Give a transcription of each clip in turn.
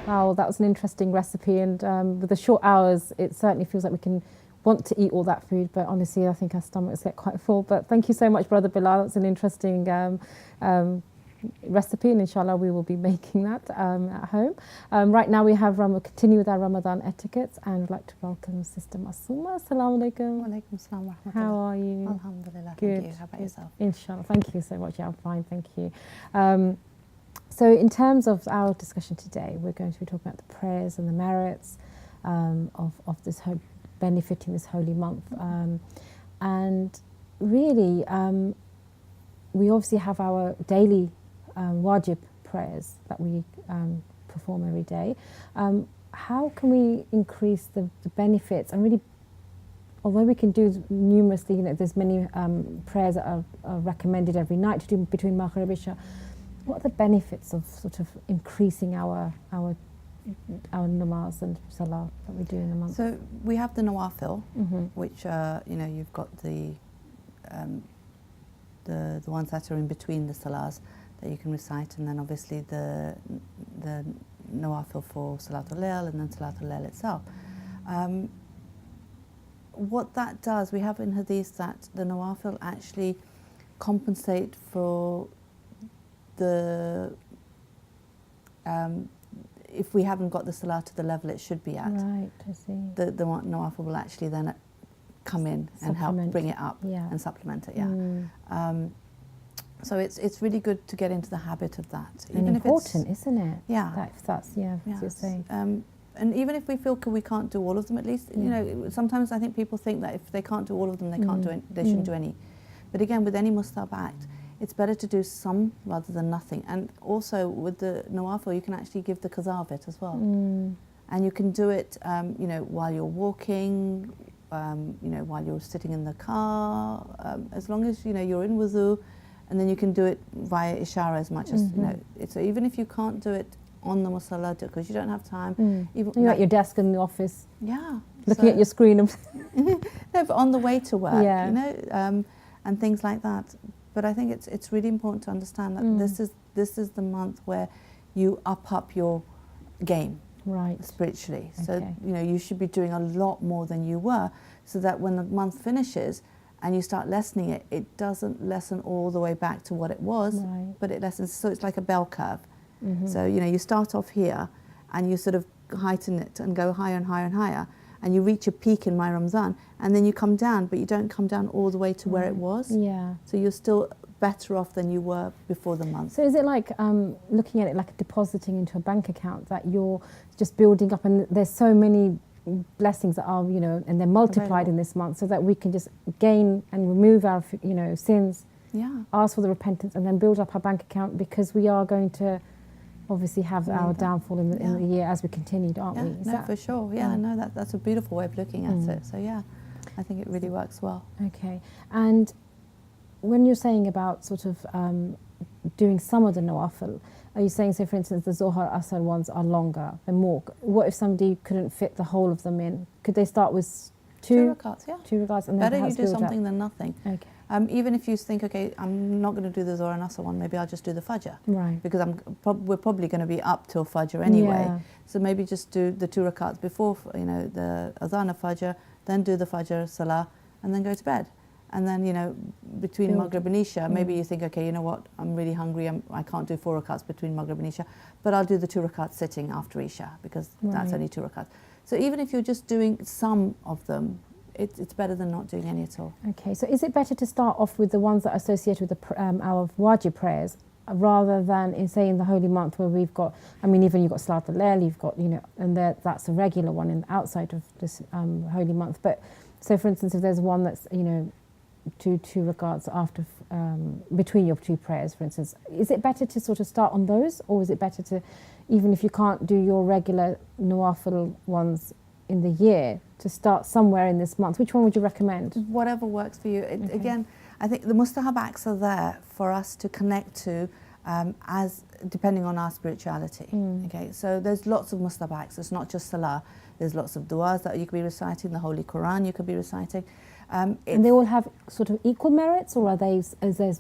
Wow, that was an interesting recipe, and with the short hours, it certainly feels like we can want to eat all that food, but honestly, I think our stomachs get quite full. But thank you so much, Brother Bilal. It's an interesting recipe, and inshallah we will be making that at home. Right now we have continue with our Ramadan etiquettes, and I'd like to welcome Sister Masuma. Assalamu alaikum. Wa alaikum assalam wa rahmatullah. How are you? Alhamdulillah. Good. Thank you. How about yourself? Inshallah. Thank you so much. Yeah, I'm fine. Thank you. So in terms of our discussion today, we're going to be talking about the prayers and the merits of this benefiting this holy month. And really, we obviously have our daily wajib prayers that we perform every day. How can we increase the benefits? And really, although we can do numerously, there's many prayers that are recommended every night to do between Maghrib and Isha. What are the benefits of sort of increasing our namaz and salah that we do in the month? So we have the nawafil, which you've got the ones that are in between the salahs that you can recite, and then obviously the nawafil for Salatul Layl and then Salatul Layl itself. What that does, we have in hadith that the nawafil actually compensate for the if we haven't got the salah to the level it should be at. Right, I see. The nawafil will actually then come in and help bring it up and supplement it. So it's really good to get into the habit of that. And even important, isn't it? Yeah. That's what you're saying. And even if we feel we can't do all of them, at least sometimes I think people think that if they can't do all of them, they can't do it. They shouldn't do any. But again, with any mustahabat, it's better to do some rather than nothing. And also with the nawafil, you can actually give the qaza of it as well. And you can do it, while you're walking, while you're sitting in the car, as long as you're in wudu, and then you can do it via ishara as much as So even if you can't do it on the musalla because you don't have time, even you're at your desk in the office, looking at your screen, no, but on the way to work, and things like that. But I think it's really important to understand that this is the month where you up your game, right, spiritually. So you should be doing a lot more than you were, so that when the month finishes and you start lessening it, it doesn't lessen all the way back to what it was, but it lessens. So it's like a bell curve. So you start off here and you sort of heighten it and go higher and higher and higher, and you reach a peak in my Ramadan, and then you come down, but you don't come down all the way to where it was. So you're still better off than you were before the month. So is it like looking at it like depositing into a bank account, that you're just building up, and there's so many blessings that are and they're multiplied in this month, so that we can just gain and remove our sins, ask for the repentance, and then build up our bank account, because we are going to obviously have our downfall in the year as we continued, aren't we? No, for sure. No, that's a beautiful way of looking at it. So I think it really works well. Okay. And when you're saying about sort of doing some of the nawafil, are you saying, so for instance, the Zohar Asr ones are longer and more? What if somebody couldn't fit the whole of them in? Could they start with two rakats? Two rakats, and then better you do something than nothing. Okay. Even if you think, okay, I'm not going to do the Zohar and Asr one, maybe I'll just do the Fajr. Right. Because we're probably going to be up till Fajr anyway. So maybe just do the two rakats before, the Adhan of Fajr, then do the Fajr Salah, and then go to bed. And then, between Maghrib and Isha, maybe you think, okay, you know what, I'm really hungry, I can't do 4 rakats between Maghrib and Isha, but I'll do the 2 rakats sitting after Isha, because that's only 2 rakats. So even if you're just doing some of them, it's better than not doing any at all. Okay, so is it better to start off with the ones that are associated with our wajib prayers, rather than in the holy month where we've got, even you've got Salatul Layl, you've got, and that's a regular one outside of this holy month. But so for instance, if there's one that's, two rakats after, between your two prayers, for instance, is it better to sort of start on those, or is it better to, even if you can't do your regular nawafil ones in the year, to start somewhere in this month? Which one would you recommend? Whatever works for you. Again, I think the mustahabaks are there for us to connect to, as depending on our spirituality. Okay, so there's lots of mustahabaks. It's not just salah. There's lots of du'as that you could be reciting. The Holy Quran you could be reciting. And they all have sort of equal merits, or are they?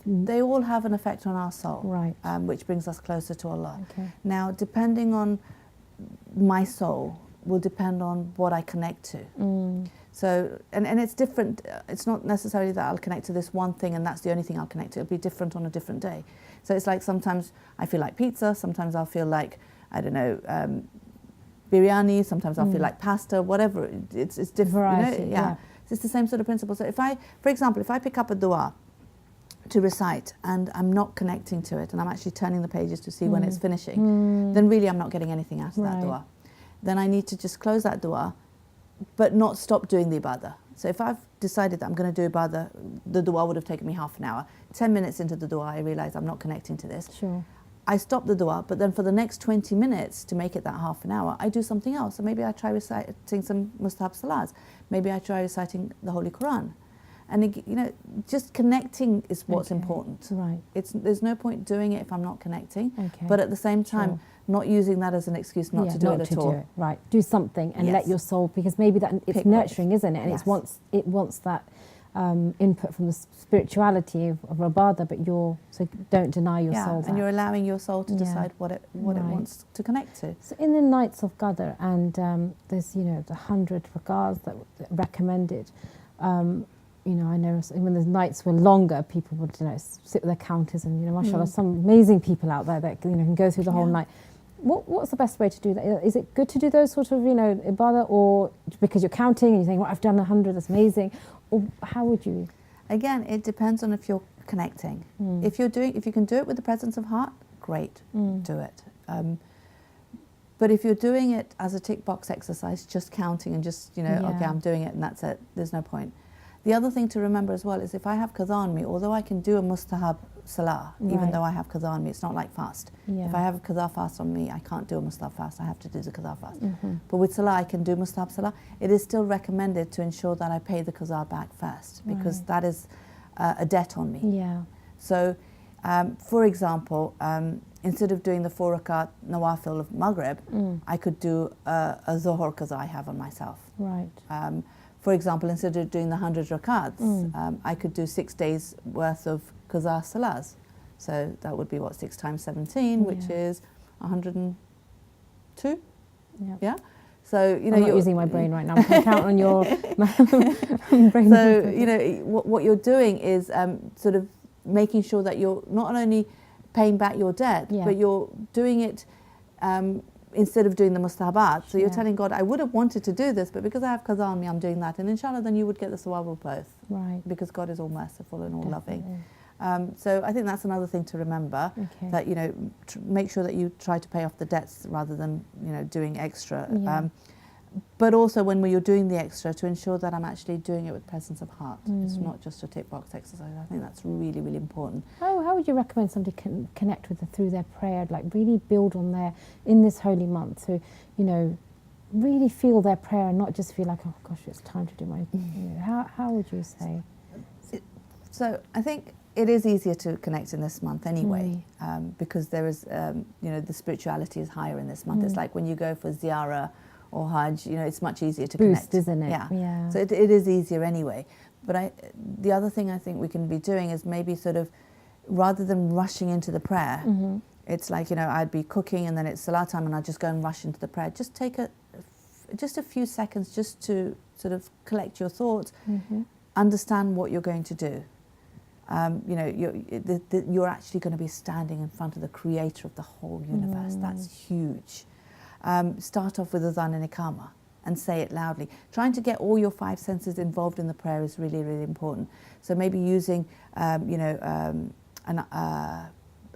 They all have an effect on our soul, right? Which brings us closer to Allah. Okay. Now, depending on my soul will depend on what I connect to. So, and it's different. It's not necessarily that I'll connect to this one thing and that's the only thing I'll connect to. It'll be different on a different day. So it's like sometimes I feel like pizza, sometimes I'll feel like, I don't know, biryani, sometimes I'll feel like pasta, whatever. It's different. Variety, you know? Yeah. It's the same sort of principle. So if I, for example, if I pick up a dua to recite and I'm not connecting to it and I'm actually turning the pages to see when it's finishing, then really I'm not getting anything out of that dua. Then I need to just close that dua, but not stop doing the ibadah. So if I've decided that I'm going to do ibadah, the dua would have taken me half an hour. 10 minutes into the dua, I realise I'm not connecting to this. Sure. I stop the dua, but then for the next 20 minutes to make it that half an hour, I do something else. So maybe I try reciting some mustahab salahs. Maybe I try reciting the Holy Quran. And you know, just connecting is what's important. Right. There's no point doing it if I'm not connecting. Okay. But at the same time, not using that as an excuse not to do it at all. Do it. Right. Do something and let your soul, because maybe that it's nurturing, isn't it? And it wants that input from the spirituality of Ibadah, but so don't deny your soul that. And you're allowing your soul to decide what it wants to connect to. So in the nights of Qadr, and there's the 100 rakahs that recommended. I know when the nights were longer, people would sit with their counters, and mashallah, some amazing people out there that can go through the whole night. What's the best way to do that? Is it good to do those sort of ibadah, or because you're counting and you're saying, well, I've done 100, that's amazing, or how would you? Again, it depends on if you're connecting. If you can do it with the presence of heart, great, do it. But if you're doing it as a tick box exercise, just counting and just okay, I'm doing it and that's it, there's no point. The other thing to remember as well is if I have qadha on me, although I can do a mustahab salah, even though I have qadha on me, it's not like fast. If I have a qadha fast on me, I can't do a mustahab fast, I have to do the qadha fast. But with salah, I can do mustahab salah. It is still recommended to ensure that I pay the qadha back first, because that is a debt on me. Yeah. So, for example, instead of doing the 4 rakat nawafil of Maghrib, I could do a Zuhr qadha I have on myself. Right. For example, instead of doing the 100 rakats, I could do 6 days worth of qadha salahs. So that would be 6 times 17, which is 102. Yeah. So I'm not using my brain right now. I'm going to count on your brain. So what you're doing is sort of making sure that you're not only paying back your debt, but you're doing it. Instead of doing the mustahabat. So you're telling God, I would have wanted to do this, but because I have qadha on me, I'm doing that. And inshallah, then you would get the sawab of both. Right. Because God is all merciful and all loving. So I think that's another thing to remember, that, make sure that you try to pay off the debts rather than, doing extra. But also when you're doing the extra, to ensure that I'm actually doing it with presence of heart. It's not just a tick box exercise. I think that's really, really important. How would you recommend somebody can connect with through their prayer, like really build on in this holy month, to, really feel their prayer and not just feel like, oh gosh, it's time to do my, how would you say? So I think it is easier to connect in this month anyway, because there is, the spirituality is higher in this month. It's like when you go for ziyarah or Hajj, it's much easier to connect. Isn't it? Yeah. So it is easier anyway. But the other thing I think we can be doing is maybe sort of, rather than rushing into the prayer, it's like, I'd be cooking and then it's salah time and I'd just go and rush into the prayer. Just take just a few seconds just to sort of collect your thoughts, understand what you're going to do. You're actually going to be standing in front of the creator of the whole universe. That's huge. Start off with adhan and iqamah and say it loudly. Trying to get all your 5 senses involved in the prayer is really, really important. So maybe using, an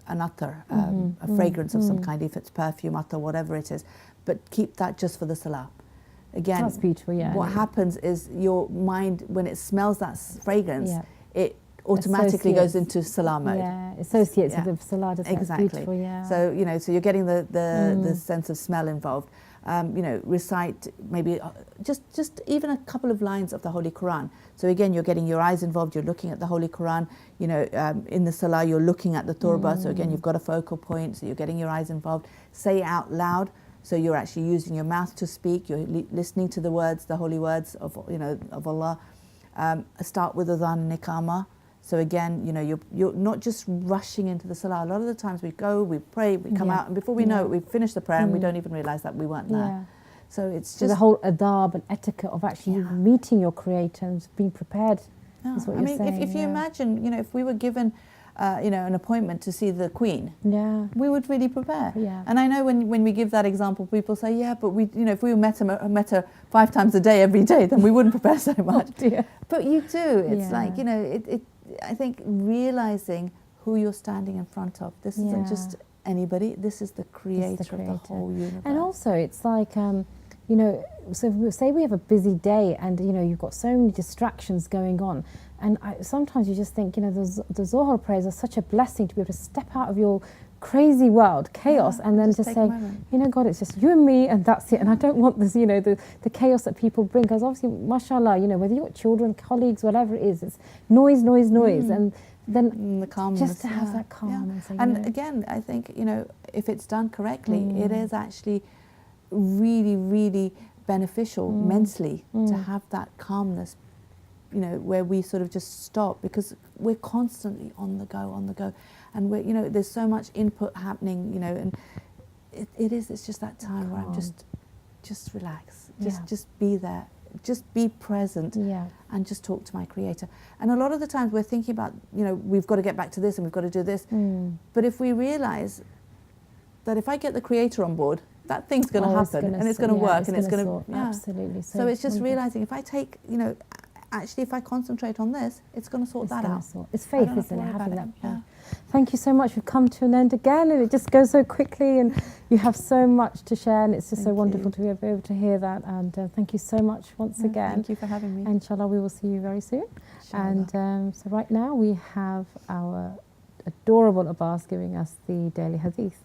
attar, a fragrance of some kind, if it's perfume, attar, whatever it is. But keep that just for the salah. Again, that's beautiful, what happens is your mind, when it smells that fragrance, it automatically goes into salah mode. Yeah, associates with the salah. Exactly. Beautiful, yeah. So so you're getting the sense of smell involved. Recite maybe just even a couple of lines of the Holy Quran. So again, you're getting your eyes involved. You're looking at the Holy Quran. In the salah, you're looking at the turba. So again, you've got a focal point. So you're getting your eyes involved. Say it out loud. So you're actually using your mouth to speak. You're listening to the words, the holy words of Allah. Start with adhan and iqamah. So again, you know, you're not just rushing into the salah. A lot of the times we go, we pray, we come out, and before we know it, we've finished the prayer and we don't even realise that we weren't there. So it's just the whole adab and etiquette of actually meeting your Creator and being prepared. Is what I mean, if you imagine, you know, if we were given, you know, an appointment to see the Queen, we would really prepare. And I know when we give that example, people say, yeah, but we, you know, if we met her 5 times a day every day, then we wouldn't prepare so much. But you do. It's like, you know, I think realizing who you're standing in front of. This isn't just anybody. This is the creator of the whole universe. And also, it's like, you know, so say we have a busy day and, you know, you've got so many distractions going on. And sometimes you just think, you know, the Zohar prayers are such a blessing to be able to step out of your crazy world, chaos, and then just say, you know, God, it's just you and me and that's it. And I don't want this, you know, the chaos that people bring. Because obviously, mashallah, you know, whether you've got children, colleagues, whatever it is, it's noise. And then the calmness, just to have that calm. And, say, and again, I think, you know, if it's done correctly, it is actually really, really beneficial mentally to have that calmness, you know, where we sort of just stop, because we're constantly on the go, and we're, you know, there's so much input happening, you know, and it's just that time where I'm just relax, just be there, just be present, and just talk to my Creator. And a lot of the times we're thinking about, you know, we've got to get back to this and we've got to do this, but if we realize that if I get the Creator on board, that thing's going to happen, and it's going to work, and it's going to absolutely. So it's just realizing, if I take, you know, actually if I concentrate on this, it's going to sort that out. It's faith, isn't it? Having that. Thank you so much. We've come to an end again, and it just goes so quickly, and you have so much to share, and it's just so wonderful to be able to hear that. And thank you so much once again. Thank you for having me. And inshallah, we will see you very soon. And so right now we have our adorable Abbas giving us the daily hadith.